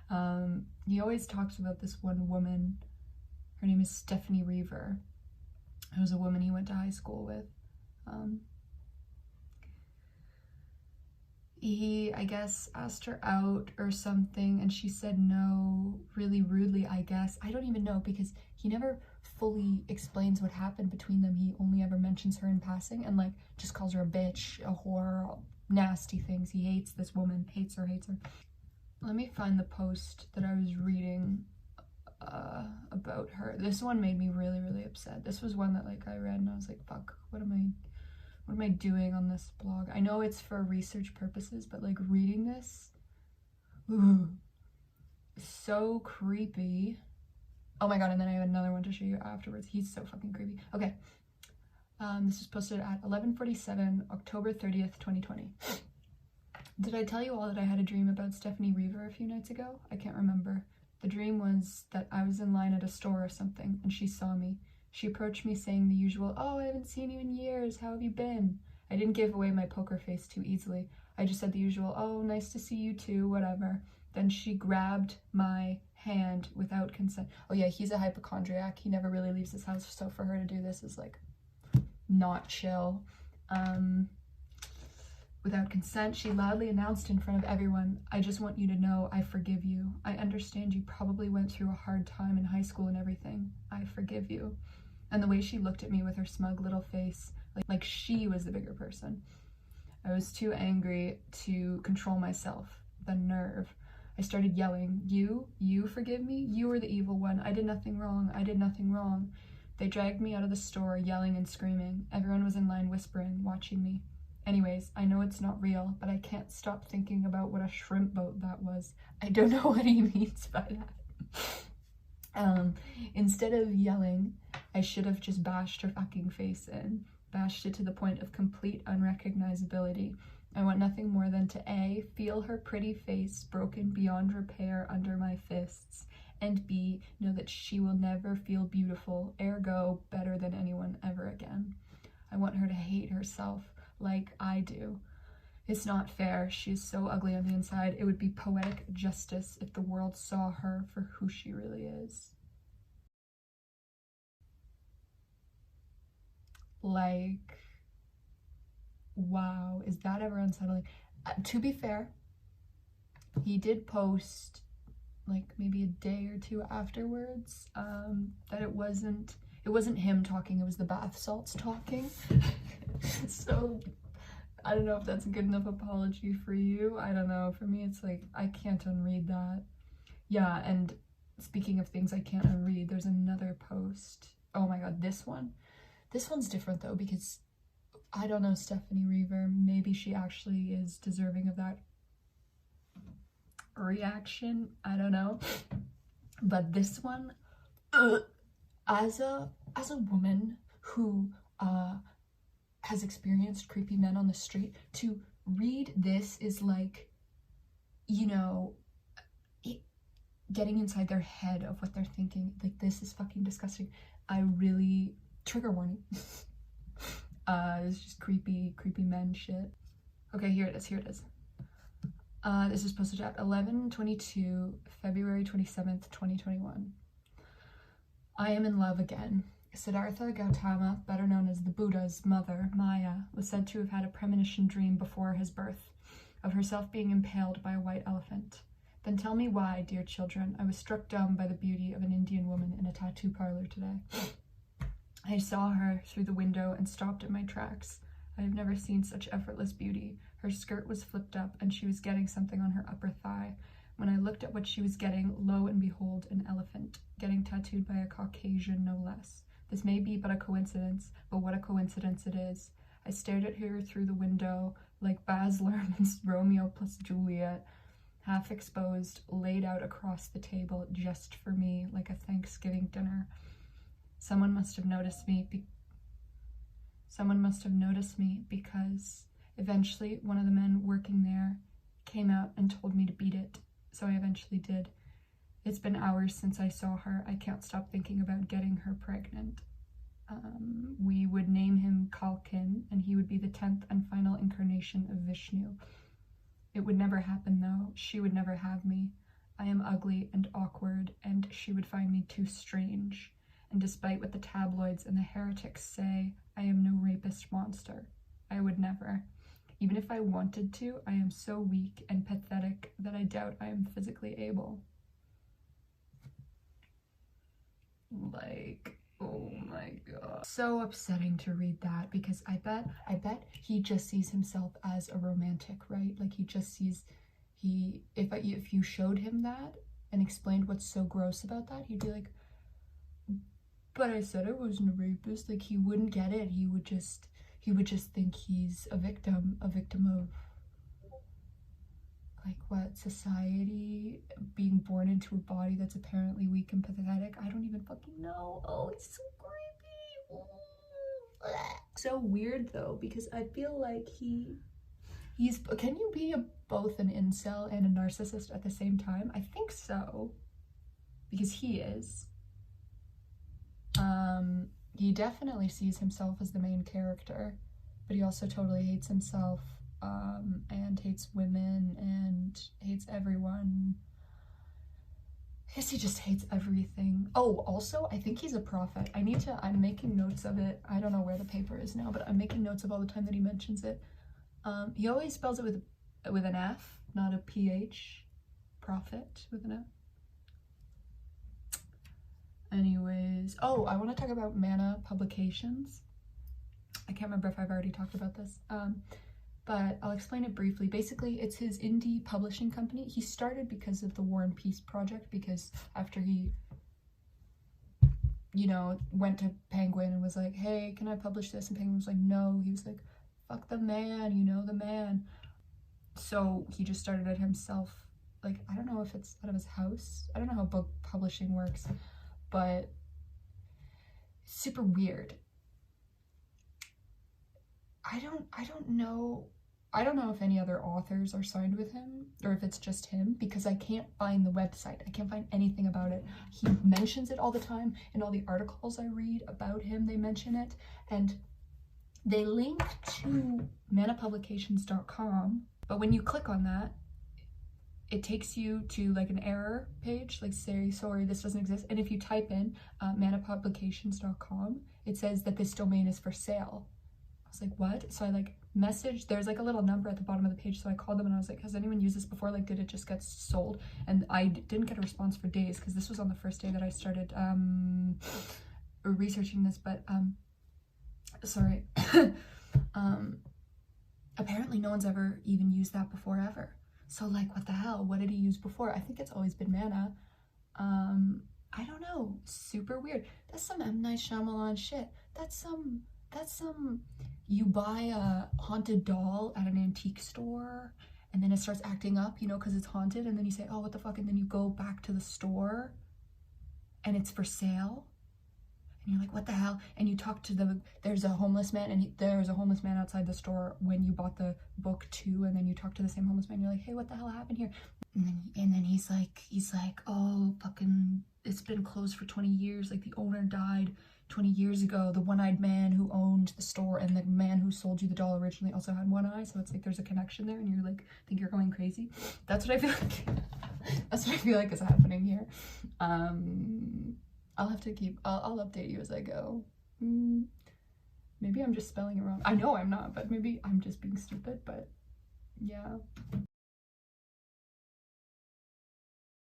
He always talks about this one woman. Her name is Stephanie Reaver. It was a woman he went to high school with. He, I guess, asked her out or something, and she said no, really rudely, I guess. I don't even know, because he never fully explains what happened between them. He only ever mentions her in passing, and like just calls her a bitch, a whore, nasty things. He hates this woman, hates her. Let me find the post that I was reading about her. This one made me really, really upset. This was one that like I read and I was like, fuck, what am I doing on this blog? I know it's for research purposes, but like reading this, ooh, so creepy. Oh my god, and then I have another one to show you afterwards. He's so fucking creepy. Okay. This was posted at 11:47, October 30th, 2020. Did I tell you all that I had a dream about Stephanie Reaver a few nights ago? I can't remember. The dream was that I was in line at a store or something, and she saw me. She approached me saying the usual, "Oh, I haven't seen you in years, how have you been?" I didn't give away my poker face too easily. I just said the usual, "Oh, nice to see you too, whatever." Then she grabbed my hand without consent. Oh yeah, he's a hypochondriac. He never really leaves his house, so for her to do this is like not chill. Without consent, she loudly announced in front of everyone, "I just want you to know I forgive you. I understand you probably went through a hard time in high school and everything. I forgive you." And the way she looked at me with her smug little face, like she was the bigger person. I was too angry to control myself. The nerve. I started yelling, You forgive me? You were the evil one. I did nothing wrong. I did nothing wrong." They dragged me out of the store, yelling and screaming. Everyone was in line whispering, watching me. Anyways, I know it's not real, but I can't stop thinking about what a shrimp boat that was. I don't know what he means by that. Instead of yelling, I should have just bashed her fucking face in. Bashed it to the point of complete unrecognizability. I want nothing more than to A, feel her pretty face broken beyond repair under my fists, and B, know that she will never feel beautiful, ergo better than anyone ever again. I want her to hate herself like I do. It's not fair. She is so ugly on the inside. It would be poetic justice if the world saw her for who she really is. Like, wow, is that ever unsettling? To be fair, he did post like maybe a day or two afterwards that it wasn't him talking, it was the bath salts talking. So I don't know if that's a good enough apology for you. I don't know. For me, it's like, I can't unread that. Yeah, and speaking of things I can't unread, there's another post. Oh my god, this one. This one's different though, because I don't know Stephanie Reaver. Maybe she actually is deserving of that reaction. I don't know. But this one, as a woman who has experienced creepy men on the street, to read this is like, you know, getting inside their head of what they're thinking. Like, this is fucking disgusting. I really, trigger warning. It's just creepy men shit. Okay, here it is. This is posted at 11:22, February 27th, 2021. I am in love again. Siddhartha Gautama, better known as the Buddha's mother, Maya, was said to have had a premonition dream before his birth of herself being impaled by a white elephant. Then tell me why, dear children, I was struck dumb by the beauty of an Indian woman in a tattoo parlor today. I saw her through the window and stopped at my tracks. I have never seen such effortless beauty. Her skirt was flipped up and she was getting something on her upper thigh. When I looked at what she was getting, lo and behold, an elephant, getting tattooed by a Caucasian no less. This may be but a coincidence, but what a coincidence it is. I stared at her through the window like Baz Luhrmann's Romeo plus Juliet, half exposed, laid out across the table just for me like a Thanksgiving dinner. Someone must have noticed me because eventually one of the men working there came out and told me to beat it, so I eventually did. It's been hours since I saw her. I can't stop thinking about getting her pregnant. We would name him Kalkin, and he would be the 10th and final incarnation of Vishnu. It would never happen though. She would never have me. I am ugly and awkward, and she would find me too strange. And despite what the tabloids and the heretics say, I am no rapist monster. I would never. Even if I wanted to, I am so weak and pathetic that I doubt I am physically able. Like, oh my god. So upsetting to read that, because I bet he just sees himself as a romantic, right? Like he just sees, if you showed him that and explained what's so gross about that, he'd be like, but I said I wasn't a rapist. Like he wouldn't get it. He would just think he's a victim of like what, society, being born into a body that's apparently weak and pathetic. I don't even fucking know. Oh, it's so creepy. So weird though, because I feel like he's, can you be both an incel and a narcissist at the same time? I think so, because he is. He definitely sees himself as the main character, but he also totally hates himself, and hates women and hates everyone. I guess he just hates everything. Oh, also, I think he's a prophet. I'm making notes of it. I don't know where the paper is now, but I'm making notes of all the time that he mentions it. He always spells it with an F, not a PH. Prophet with an F. Anyways, oh, I want to talk about Manna Publications. I can't remember if I've already talked about this, but I'll explain it briefly. Basically, it's his indie publishing company. He started because of the War and Peace Project, because after he, you know, went to Penguin and was like, hey, can I publish this? And Penguin was like, no. He was like, fuck the man, you know, the man. So he just started it himself. Like, I don't know if it's out of his house. I don't know how book publishing works, but super weird. I don't know if any other authors are signed with him, or if it's just him, because I can't find the website. I can't find anything about it. He mentions it all the time. In all the articles I read about him, they mention it, and they link to mannapublications.com, but when you click on that, it takes you to like an error page, like say, sorry, this doesn't exist. And if you type in mannapublications.com, it says that this domain is for sale. I was like, what? So I like messaged, there's like a little number at the bottom of the page. So I called them and I was like, has anyone used this before? Like, did it just get sold? And I didn't get a response for days, because this was on the first day that I started researching this, but sorry. Apparently no one's ever even used that before ever. So like, what the hell? What did he use before? I think it's always been Manna. I don't know. Super weird. That's some M. Night Shyamalan shit. That's some, you buy a haunted doll at an antique store, and then it starts acting up, you know, because it's haunted, and then you say, oh, what the fuck, and then you go back to the store, and it's for sale. And you're like, what the hell? And you talk to there's a homeless man, and there's a homeless man outside the store when you bought the book too, and then you talk to the same homeless man, you're like, hey, what the hell happened here? And then he's like, oh, fucking, it's been closed for 20 years, like the owner died 20 years ago, the one-eyed man who owned the store, and the man who sold you the doll originally also had one eye, so it's like there's a connection there, and you're like, think you're going crazy. That's what I feel like. That's what I feel like is happening here. I'll have to I'll update you as I go. Maybe I'm just spelling it wrong. I know I'm not, but maybe I'm just being stupid, but yeah.